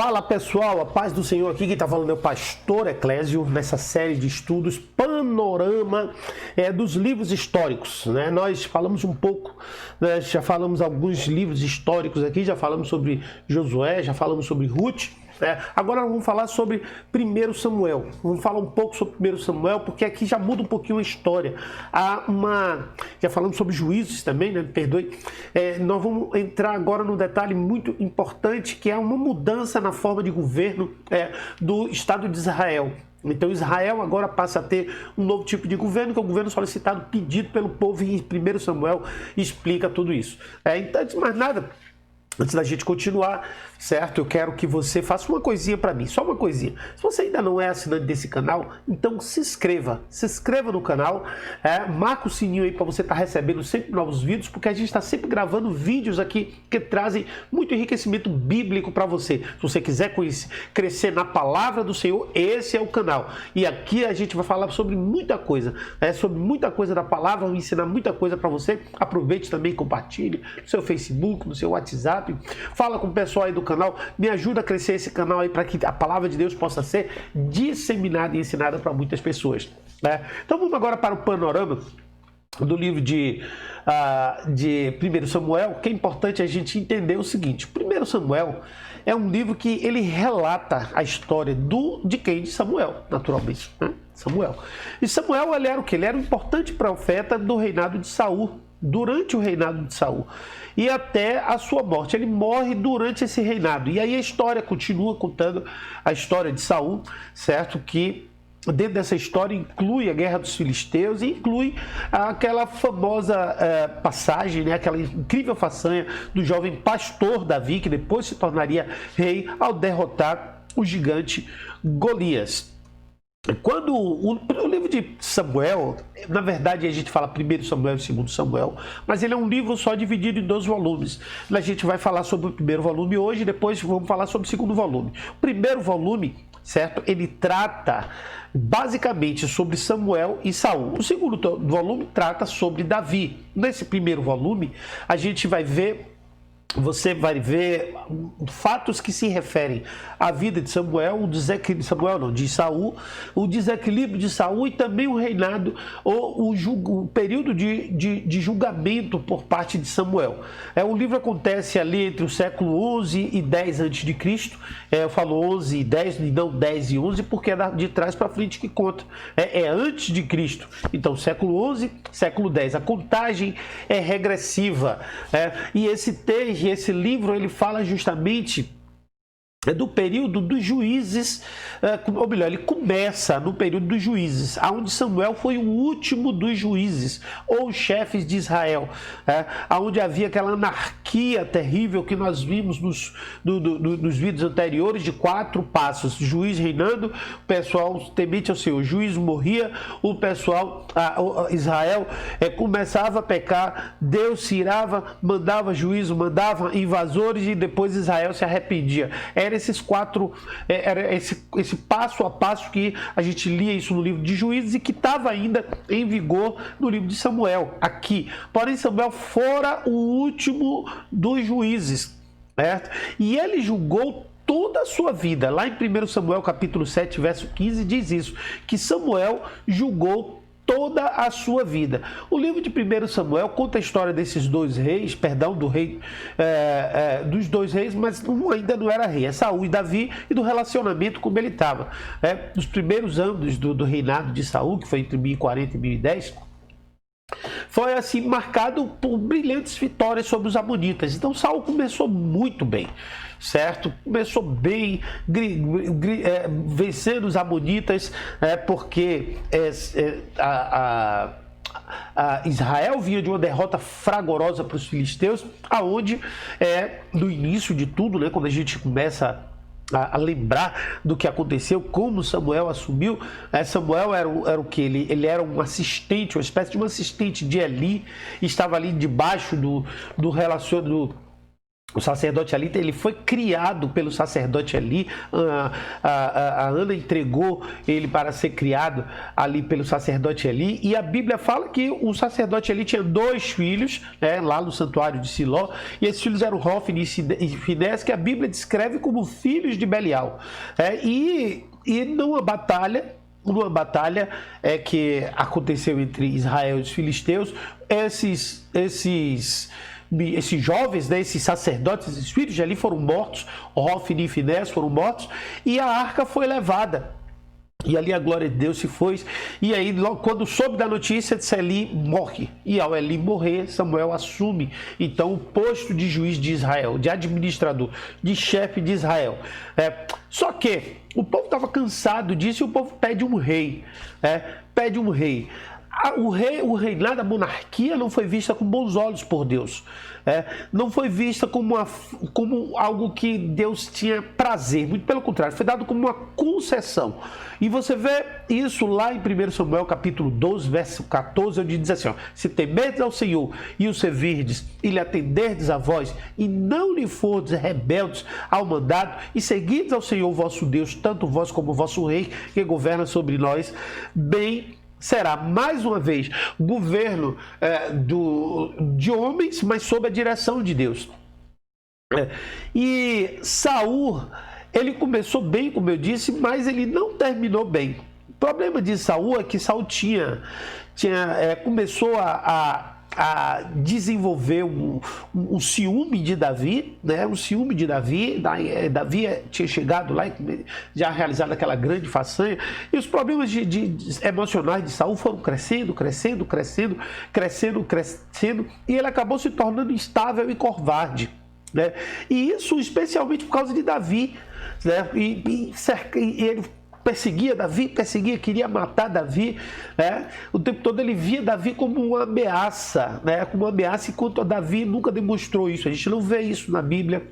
Fala pessoal, a paz do Senhor aqui, quem está falando é o pastor Eclésio, nessa série de estudos Panorama dos livros históricos, né? Nós falamos um pouco, né? Já falamos alguns livros históricos aqui, já falamos sobre Josué, já falamos sobre Ruth. Agora vamos falar sobre 1 Samuel. Vamos falar um pouco sobre 1 Samuel, porque aqui já muda um pouquinho a história. Já falamos sobre juízes também, né? Perdoe. Nós vamos entrar agora num detalhe muito importante, que é uma mudança na forma de governo do Estado de Israel. Então Israel agora passa a ter um novo tipo de governo, que é o governo solicitado, pedido pelo povo, e 1 Samuel explica tudo isso. Então, antes de mais nada, antes da gente continuar, certo? Eu quero que você faça uma coisinha para mim, só uma coisinha. Se você ainda não é assinante desse canal, então se inscreva no canal, marca o sininho aí para você estar recebendo sempre novos vídeos, porque a gente está sempre gravando vídeos aqui que trazem muito enriquecimento bíblico para você. Se você quiser crescer na palavra do Senhor, esse é o canal. E aqui a gente vai falar sobre muita coisa, sobre muita coisa da palavra, vou ensinar muita coisa para você. Aproveite também, compartilhe no seu Facebook, no seu WhatsApp. Fala com o pessoal aí do canal, me ajuda a crescer esse canal aí para que a palavra de Deus possa ser disseminada e ensinada para muitas pessoas, né? Então vamos agora para o panorama do livro de 1 Samuel, que é importante a gente entender o seguinte. 1 Samuel é um livro que ele relata a história de quem? De Samuel, naturalmente, né? Samuel. E Samuel, ele era o quê? Ele era um importante profeta do reinado de Saul, durante o reinado de Saul e até a sua morte. Ele morre durante esse reinado. E aí a história continua contando a história de Saul, certo? Que dentro dessa história inclui a guerra dos filisteus e inclui aquela famosa passagem, né? Aquela incrível façanha do jovem pastor Davi, que depois se tornaria rei ao derrotar o gigante Golias. Quando o livro de Samuel, na verdade a gente fala 1 Samuel e 2 Samuel, mas ele é um livro só dividido em 2 volumes. A gente vai falar sobre o primeiro volume hoje, depois vamos falar sobre o segundo volume. O primeiro volume, certo? Ele trata basicamente sobre Samuel e Saul. O segundo volume trata sobre Davi. Nesse primeiro volume, você vai ver fatos que se referem à vida de Samuel, de Saul, o desequilíbrio de Saul e também o reinado, o período de julgamento por parte de Samuel. O livro acontece ali entre o século 11 e 10 a.C. Eu falo 11 e 10 e não 10 e 11 porque é de trás para frente que conta. É antes de Cristo. Então, século 11, século 10. A contagem é regressiva. E esse livro ele fala justamente do período dos juízes, ou melhor, ele começa no período dos juízes, onde Samuel foi o último dos juízes, ou chefes de Israel, onde havia aquela anarquia terrível que nós vimos nos vídeos anteriores, de 4 passos: juiz reinando, o pessoal temente ao Senhor, juiz morria, o pessoal, Israel começava a pecar, Deus se irava, mandava juízo, mandava invasores e depois Israel se arrependia. Era esse passo a passo que a gente lia isso no livro de Juízes e que estava ainda em vigor no livro de Samuel, aqui. Porém, Samuel fora o último dos juízes, certo? E ele julgou toda a sua vida. Lá em 1 Samuel capítulo 7, verso 15, diz isso, que Samuel julgou toda a sua vida. O livro de 1 Samuel conta a história desses dois reis, dos dois reis, mas um ainda não era rei, é Saul e Davi, e do relacionamento como ele estava. Nos primeiros anos do reinado de Saul, que foi entre 1040 e 1010, foi assim marcado por brilhantes vitórias sobre os amonitas. Então Saul começou muito bem, certo? Começou bem, vencendo os amonitas, porque Israel vinha de uma derrota fragorosa para os filisteus, aonde no início de tudo, né, quando a gente começa a lembrar do que aconteceu, como Samuel assumiu. Samuel era o que? Ele era um assistente, uma espécie de um assistente de Eli, estava ali debaixo do O sacerdote ali, ele foi criado pelo sacerdote ali. A Ana entregou ele para ser criado ali pelo sacerdote ali. E a Bíblia fala que o sacerdote ali tinha 2 filhos, né, lá no santuário de Siló. E esses filhos eram Hófni e Finés, que a Bíblia descreve como filhos de Belial. E numa batalha que aconteceu entre Israel e os filisteus, esses jovens, né, esses sacerdotes, esses filhos de ali foram mortos, Hófni e Finés foram mortos, e a arca foi levada. E ali a glória de Deus se foi. E aí, logo, quando soube da notícia, Eli morre. E ao Eli morrer, Samuel assume, então, o posto de juiz de Israel, de administrador, de chefe de Israel. Só que o povo estava cansado disso e o povo pede um rei. Pede um rei. O reinado, a monarquia não foi vista com bons olhos por Deus. Não foi vista como algo que Deus tinha prazer. Muito pelo contrário, foi dado como uma concessão. E você vê isso lá em 1 Samuel capítulo 12, verso 14, onde diz assim: se temerdes ao Senhor e o servirdes e lhe atenderdes a voz, e não lhe fordes rebeldes ao mandado, e seguides ao Senhor vosso Deus, tanto vós como o vosso rei, que governa sobre nós, bem será, mais uma vez, governo de homens, mas sob a direção de Deus. E Saul, ele começou bem, como eu disse, mas ele não terminou bem. O problema de Saul é que Saul começou a desenvolver um ciúme de Davi, né? Um ciúme de Davi. Davi tinha chegado lá e já realizado aquela grande façanha, e os problemas emocionais de Saul foram crescendo, e ele acabou se tornando instável e covarde, né? E isso especialmente por causa de Davi, né? E ele perseguia Davi, queria matar Davi, né? O tempo todo ele via Davi como uma ameaça, né? Como uma ameaça, enquanto Davi nunca demonstrou isso. A gente não vê isso na Bíblia,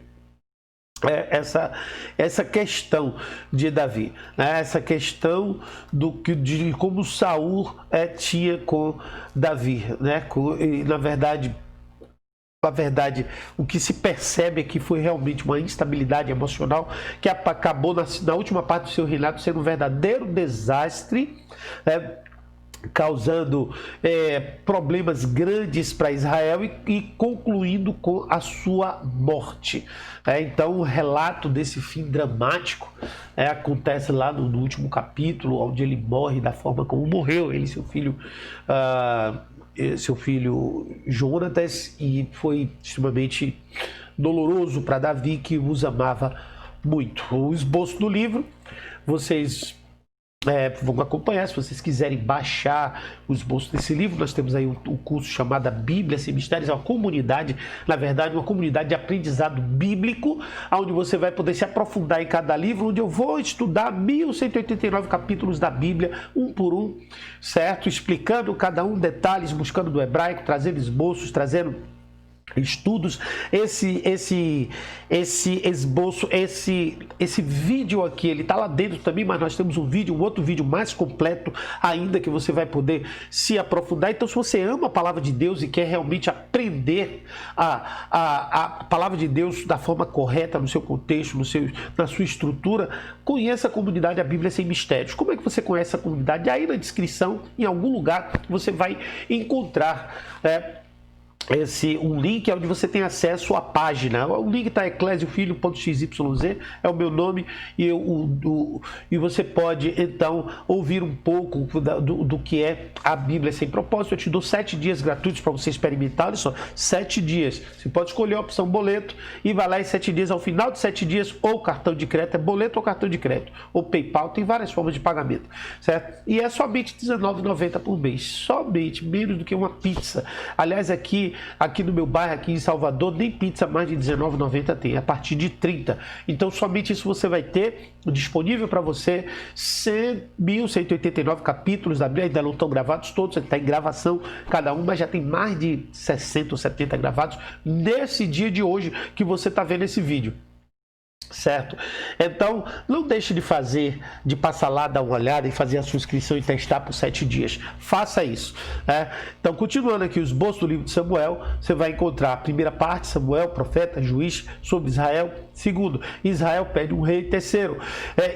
essa questão de Davi, né? Essa questão de como Saul tinha com Davi, né? E, na verdade, o que se percebe é que foi realmente uma instabilidade emocional que acabou na última parte do seu reinado sendo um verdadeiro desastre, né? Causando problemas grandes para Israel e concluindo com a sua morte. Então, o relato desse fim dramático acontece lá no último capítulo, onde ele morre da forma como morreu, ele e seu filho Jonatas, e foi extremamente doloroso para Davi, que os amava muito. O esboço do livro, vocês vão acompanhar. Se vocês quiserem baixar o esboço desse livro, nós temos aí um curso chamado Bíblia Sem Mistérios, é uma comunidade, na verdade, uma comunidade de aprendizado bíblico, onde você vai poder se aprofundar em cada livro, onde eu vou estudar 1189 capítulos da Bíblia, um por um, certo? Explicando cada um, detalhes, buscando do hebraico, trazendo esboços, trazendo estudos. Esse esboço, esse vídeo aqui, ele está lá dentro também, mas nós temos um outro vídeo mais completo ainda, que você vai poder se aprofundar. Então, se você ama a palavra de Deus e quer realmente aprender a palavra de Deus da forma correta, no seu contexto, na sua estrutura, conheça a comunidade A Bíblia Sem Mistérios. Como é que você conhece a comunidade? Aí na descrição, em algum lugar, você vai encontrar um link onde você tem acesso à página. O link está eclesiofilho.xyz, é o meu nome, e você pode então ouvir um pouco do que é a Bíblia Sem Propósito. Eu te dou 7 dias gratuitos para você experimentar. Olha só, 7 dias. Você pode escolher a opção boleto e vai lá em 7 dias. Ao final de 7 dias, ou cartão de crédito, boleto ou cartão de crédito, ou PayPal, tem várias formas de pagamento, certo? E é somente R$19,90 por mês, somente, menos do que uma pizza. Aliás, aqui no meu bairro, aqui em Salvador, nem pizza mais de R$19,90 tem, a partir de 30. Então, somente isso você vai ter disponível para você. 1.189 capítulos da Bíblia, ainda não estão gravados todos, está em gravação cada um, mas já tem mais de 60 ou 70 gravados nesse dia de hoje que você está vendo esse vídeo. Certo? Então, não deixe de fazer, de passar lá, dar uma olhada e fazer a sua inscrição e testar por 7 dias. Faça isso. Né? Então, continuando aqui o esboço do livro de Samuel, você vai encontrar a primeira parte, Samuel, profeta, juiz sobre Israel. Segundo, Israel pede um rei. Terceiro,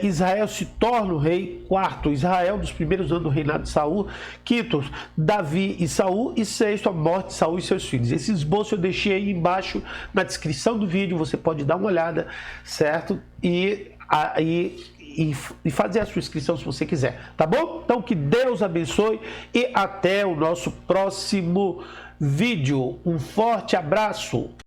Israel se torna o rei. Quarto, Israel dos primeiros anos do reinado de Saul. Quinto, Davi e Saul. E sexto, a morte de Saul e seus filhos. Esse esboço eu deixei aí embaixo na descrição do vídeo, você pode dar uma olhada, certo? E fazer a sua inscrição se você quiser, tá bom? Então que Deus abençoe e até o nosso próximo vídeo. Um forte abraço!